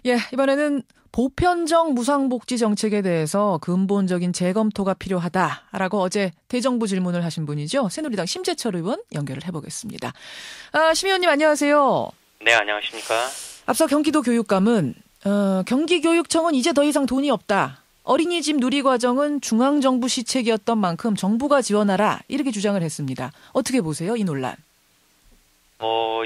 예, 이번에는 보편적 무상복지 정책에 대해서 근본적인 재검토가 필요하다라고 어제 대정부 질문을 하신 분이죠. 새누리당 심재철 의원 연결을 해보겠습니다. 심 의원님 안녕하세요. 네, 안녕하십니까. 앞서 경기도 교육감은 경기교육청은 이제 더 이상 돈이 없다. 어린이집 누리과정은 중앙정부 시책이었던 만큼 정부가 지원하라 이렇게 주장을 했습니다. 어떻게 보세요, 이 논란?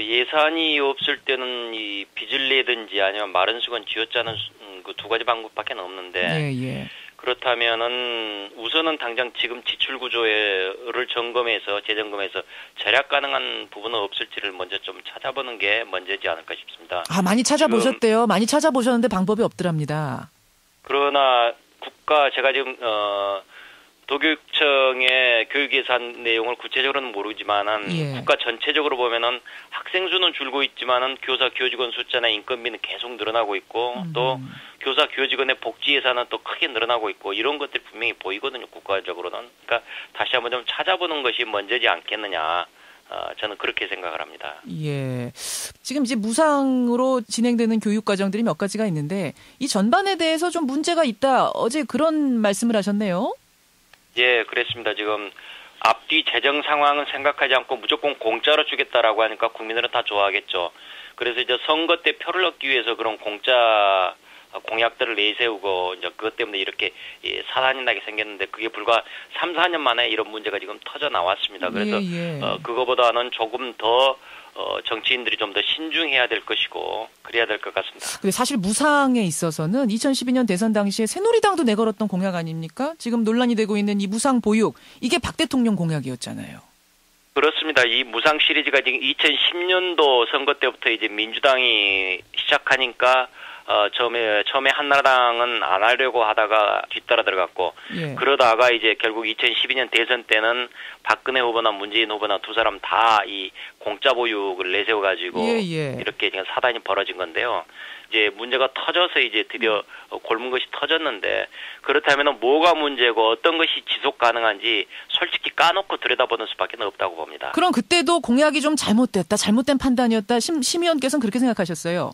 예산이 없을 때는 이 빚을 내든지 아니면 마른 수건 쥐어짜는 그 두 가지 방법밖에 없는데 예. 그렇다면은 우선은 당장 지금 지출 구조를 점검해서 재점검해서 절약 가능한 부분은 없을지를 먼저 좀 찾아보는 게 먼저지 않을까 싶습니다. 많이 찾아보셨대요. 많이 찾아보셨는데 방법이 없더랍니다. 그러나 제가 지금 도교육청의 교육 예산 내용을 구체적으로는 모르지만은 국가 전체적으로 보면은 학생 수는 줄고 있지만은 교사 교직원 숫자나 인건비는 계속 늘어나고 있고 또 교사 교직원의 복지 예산은 또 크게 늘어나고 있고 이런 것들이 분명히 보이거든요, 국가적으로는. 그러니까 다시 한번 좀 찾아보는 것이 먼저지 않겠느냐. 저는 그렇게 생각을 합니다. 예. 지금 이제 무상으로 진행되는 교육 과정들이 몇 가지가 있는데 이 전반에 대해서 좀 문제가 있다. 어제 그런 말씀을 하셨네요. 예, 그랬습니다. 지금 앞뒤 재정 상황은 생각하지 않고 무조건 공짜로 주겠다라고 하니까 국민들은 다 좋아하겠죠. 그래서 이제 선거 때 표를 얻기 위해서 그런 공짜 공약들을 내세우고 이제 그것 때문에 이렇게 사단이 나게 생겼는데 그게 불과 3, 4년 만에 이런 문제가 지금 터져 나왔습니다. 그래서 그거보다는 조금 더 정치인들이 좀 더 신중해야 될 것이고 그래야 될 것 같습니다. 근데 사실 무상에 있어서는 2012년 대선 당시에 새누리당도 내걸었던 공약 아닙니까? 지금 논란이 되고 있는 이 무상 보육 이게 박 대통령 공약이었잖아요. 그렇습니다. 이 무상 시리즈가 지금 2010년도 선거 때부터 이제 민주당이 시작하니까 처음에 한나라당은 안 하려고 하다가 뒤따라 들어갔고 그러다가 이제 결국 2012년 대선 때는 박근혜 후보나 문재인 후보나 두 사람 다 이 공짜 보육을 내세워 가지고 이렇게 지금 사단이 벌어진 건데요. 이제 문제가 터져서 이제 드디어 골문 것이 터졌는데 그렇다면 뭐가 문제고 어떤 것이 지속 가능한지 솔직히 까놓고 들여다보는 수밖에 없다고 봅니다. 그럼 그때도 공약이 좀 잘못됐다, 잘못된 판단이었다. 심 의원께서는 그렇게 생각하셨어요?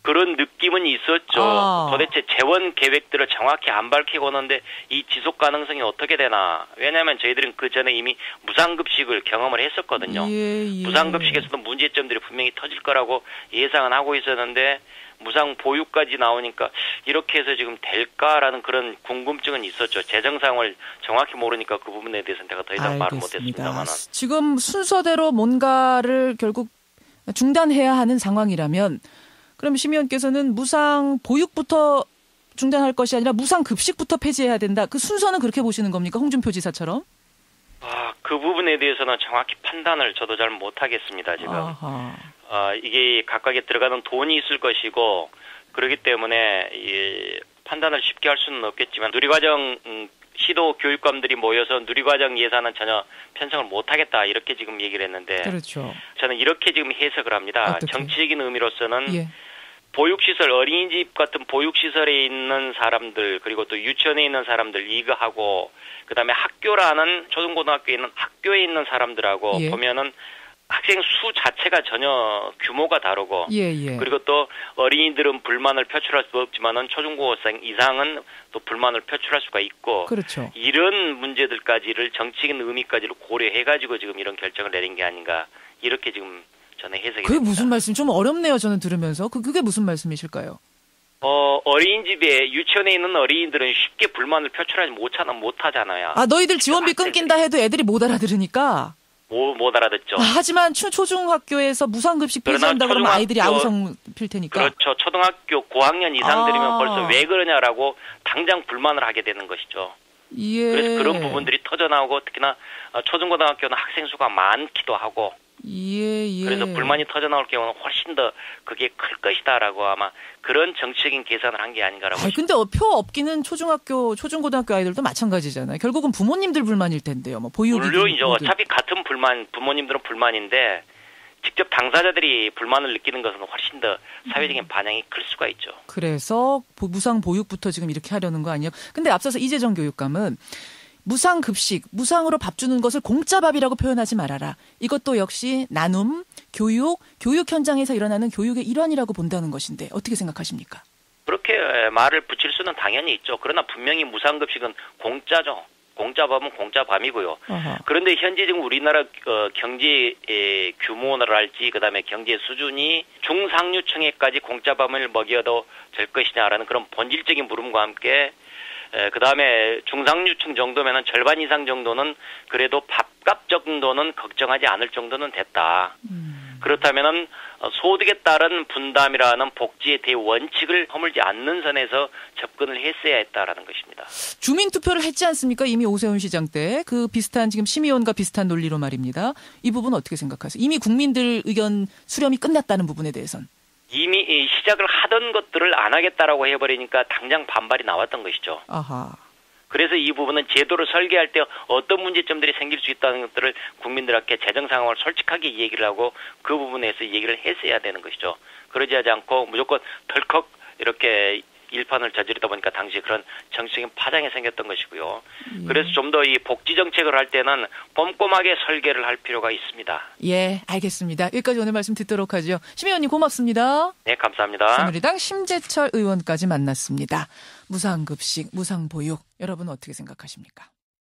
그런 느낌은 있었죠. 도대체 재원 계획들을 정확히 안 밝히고 오는데 이 지속 가능성이 어떻게 되나. 왜냐하면 저희들은 그 전에 이미 무상급식을 경험을 했었거든요. 무상급식에서도 문제점들이 분명히 터질 거라고 예상은 하고 있었는데 무상 보육까지 나오니까 이렇게 해서 지금 될까라는 그런 궁금증은 있었죠. 재정 상황을 정확히 모르니까 그 부분에 대해서는 제가 더 이상 말을 못했습니다만. 지금 순서대로 뭔가를 결국 중단해야 하는 상황이라면 그럼 심 의원께서는 무상 보육부터 중단할 것이 아니라 무상 급식부터 폐지해야 된다. 그 순서는 그렇게 보시는 겁니까? 홍준표 지사처럼? 그 부분에 대해서는 정확히 판단을 저도 잘 못하겠습니다, 지금. 이게 각각에 들어가는 돈이 있을 것이고 그렇기 때문에 이 판단을 쉽게 할 수는 없겠지만 누리과정 시도 교육감들이 모여서 누리과정 예산은 전혀 편성을 못하겠다 이렇게 지금 얘기를 했는데 저는 이렇게 지금 해석을 합니다. 정치적인 의미로서는 보육시설, 어린이집 같은 보육시설에 있는 사람들 그리고 또 유치원에 있는 사람들 이거하고 그다음에 학교라는 초중고등학교에 있는 학교에 있는 사람들하고 보면은 학생 수 자체가 전혀 규모가 다르고 그리고 또 어린이들은 불만을 표출할 수 없지만은 초중고생 이상은 또 불만을 표출할 수가 있고 이런 문제들까지를 정치적인 의미까지를 고려해가지고 지금 이런 결정을 내린 게 아닌가 이렇게 지금 저는 해석이 됩니다. 그게 무슨 말씀? 좀 어렵네요. 저는 들으면서 그게 무슨 말씀이실까요? 어린이집에 유치원에 있는 어린이들은 쉽게 불만을 표출하지 못하잖아요. 너희들 지원비 끊긴다 해도 애들이 못 알아들으니까. 못 알아듣죠. 하지만 초중학교에서 무상급식 폐지한다 그러면 아이들이 아우성 필 테니까. 그렇죠. 초등학교 고학년 이상들이면 벌써 왜 그러냐라고 당장 불만을 하게 되는 것이죠. 그래서 그런 부분들이 터져나오고 특히나 초중고등학교는 학생 수가 많기도 하고 그래서 불만이 터져나올 경우는 훨씬 더 그게 클 것이다라고 아마 그런 정치적인 계산을 한 게 아닌가라고. 근데 표 없기는 초중고등학교 아이들도 마찬가지잖아요. 결국은 부모님들 불만일 텐데요. 뭐 보육이. 물론이죠. 어차피 같은 불만, 부모님들은 불만인데 직접 당사자들이 불만을 느끼는 것은 훨씬 더 사회적인 반향이 클 수가 있죠. 그래서 무상 보육부터 지금 이렇게 하려는 거 아니에요? 근데 앞서서 이재정 교육감은 무상 급식, 무상으로 밥 주는 것을 공짜밥이라고 표현하지 말아라. 이것도 역시 나눔, 교육 현장에서 일어나는 교육의 일환이라고 본다는 것인데 어떻게 생각하십니까? 그렇게 말을 붙일 수는 당연히 있죠. 그러나 분명히 무상급식은 공짜죠. 공짜밥은 공짜밥이고요. 그런데 현재 지금 우리나라 경제 규모랄지 그다음에 경제 수준이 중상류층에까지 공짜밥을 먹여도 될 것이냐라는 그런 본질적인 물음과 함께 그다음에 중상류층 정도면은 절반 이상 정도는 그래도 밥값 정도는 걱정하지 않을 정도는 됐다. 그렇다면은 소득에 따른 분담이라는 복지의 대원칙을 허물지 않는 선에서 접근을 했어야 했다라는 것입니다. 주민투표를 했지 않습니까? 이미 오세훈 시장 때 그 비슷한 지금 심의원과 비슷한 논리로 말입니다. 이 부분 어떻게 생각하세요? 이미 국민들 의견 수렴이 끝났다는 부분에 대해서는. 이미 시작을 하던 것들을 안 하겠다라고 해버리니까 당장 반발이 나왔던 것이죠. 아하. 그래서 이 부분은 제도를 설계할 때 어떤 문제점들이 생길 수 있다는 것들을 국민들에게 재정 상황을 솔직하게 얘기를 하고 그 부분에서 얘기를 했어야 되는 것이죠. 그러지 않고 무조건 덜컥 이렇게 일판을 저지르다 보니까 당시 그런 정치적인 파장이 생겼던 것이고요. 그래서 좀 더 이 복지 정책을 할 때는 꼼꼼하게 설계를 할 필요가 있습니다. 예, 알겠습니다. 여기까지 오늘 말씀 듣도록 하죠. 심 의원님 고맙습니다. 네, 감사합니다. 새누리당 심재철 의원까지 만났습니다. 무상급식, 무상보육 여러분 어떻게 생각하십니까?